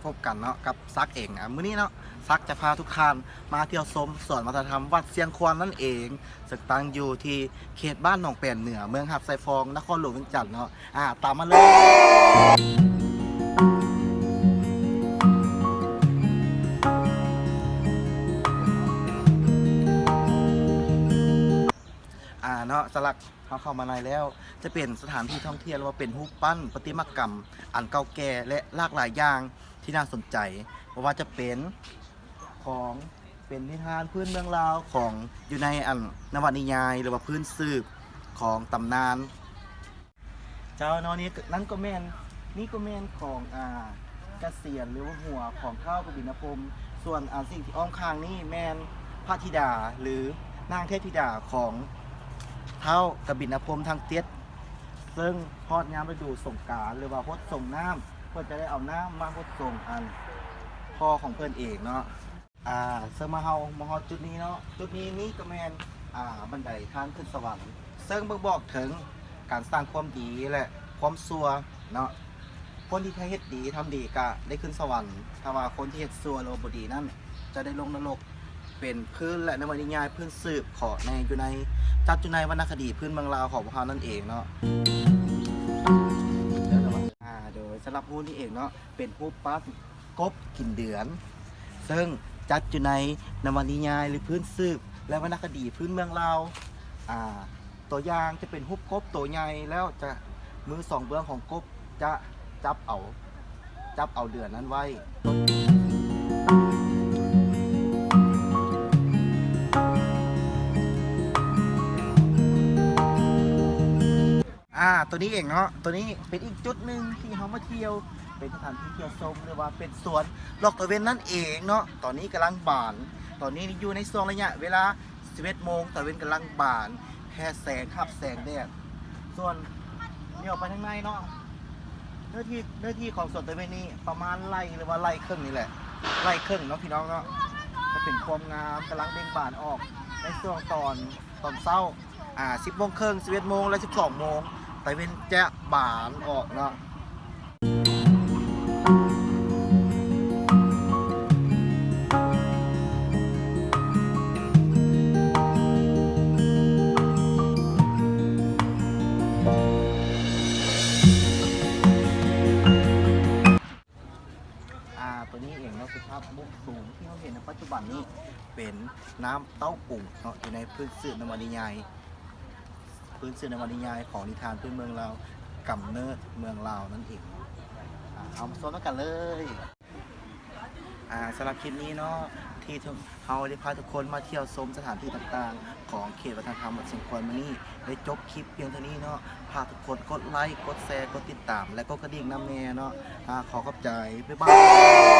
พบกันเนาะกับซักเองมื้อนี้เนาะซักจะพาทุกท่านมาเที่ยวชมสวนวัฒนธรรมวัดเชียงควานนั่นเองซึ่งตั้งอยู่ที่เขตบ้านหนองแป่นเหนือเมืองหับไซฟองนครหลวงเวียงจันทน์เนาะตามมาเลยเนาะสลักเขาเข้ามาในแล้วจะเป็นสถานที่ท่องเที่ยวหรือว่าเป็นรูปปั้นประติมากรรมอันเก่าแก่และหลากหลายอย่างที่น่าสนใจเพราะว่าจะเป็นของเป็นนิทานพื้นเมืองลาวของอยู่ในนวนิยายหรือว่าพื้นสืบของตำนานเจ้าเนาะนี้นั่นก็แม่นนี่ก็แม่นของเกษียณหรือว่าหัวของเท้ากบิณพรหมส่วนสิ่งที่อ้อมข้างนี่แม่นพระธิดาหรือนางเทพธิดาของเท้ากบิณพรหมทางเตี้ยซึ่งฮอดยามฤดูสงกรานต์หรือว่าพดส่งน้ำเพื่อจะได้เอาน้ำมาพดส่งพ่อของเพื่อนเองเนาะซึ่งมาเฮาจุดนี้เนาะจุดนี้นี่ก็แมนบันไดทางขึ้นสวรรค์ซึ่งบอกถึงการสร้างความดีและความซัวเนาะคนที่เฮ็ดดีทำดีก็ได้ขึ้นสวรรค์ถ้าว่าคนที่เฮ็ดซัวโลบดีนั่นจะได้ลงนรกเป็นพื้นและนวนิยายพื้นสืบขอในอยู่ในจัดอยู่ในวรรณคดีพื้นเมืองลาวของพวกเรานั่นเองเนาะโดยสำหรับผู้นี้เองเนาะเป็นผู้ปั้นกบกินเดือนซึ่งจัดอยู่ในนวนิยายหรือพื้นสืบและวรรณคดีพื้นเมืองลาวตัวอย่างจะเป็นฮุบกบตัวใหญ่แล้วจะมือสองเบื้องของกบจะจับเอาเดือนนั้นไว้ตัวนี้เองเนาะตัวนี้เป็นอีกจุดหนึ่งที่เขามาเที่ยวเป็นสถานที่เที่ยวชมหรือว่าเป็นสวนดอกตะเวนนั่นเองเนาะตอนนี้กำลังบานตอนนี้อยู่ในช่วงระยะเวลา 11 โมงตะเวนกำลังบานแค่แสงขับแสงแดดส่วนเลี้ยวไปทางในเนาะเนื้อที่ของสวนตะเวนนี้ประมาณไร่หรือว่าไร่ครึ่งนี่แหละไร่ครึ่งเนาะพี่น้องเนาะจะเป็นความงามกำลังเบ่งบานออกในช่วงตอนเช้า10 โมงครึ่ง 11 โมงและ 12 โมงตะเวนจะบานออกเนาะตัวนี้เองเนาะคือภาพมุกสูงที่เราเห็นในปัจจุบันนี้เป็นน้ำเต้าปุ่งเนาะอยู่ในพื้นสื่อนวนิยายของนิทานพื้นเมืองเรากำเนิดเมืองลาวนั่นเองเอามาซ้อมกันเลยสำหรับคลิปนี้เนาะที่เราได้พาทุกคนมาเที่ยวชมสถานที่ต่างๆของเขตวัฒนธรรมวัดเชียงควานมานี่ได้จบคลิปเพียงเท่านี้เนาะพาทุกคนกดไลค์กดแชร์กดติดตามและก็กระดิ่งน้ำแน่เนาะขอขอบใจบ๊ายบาย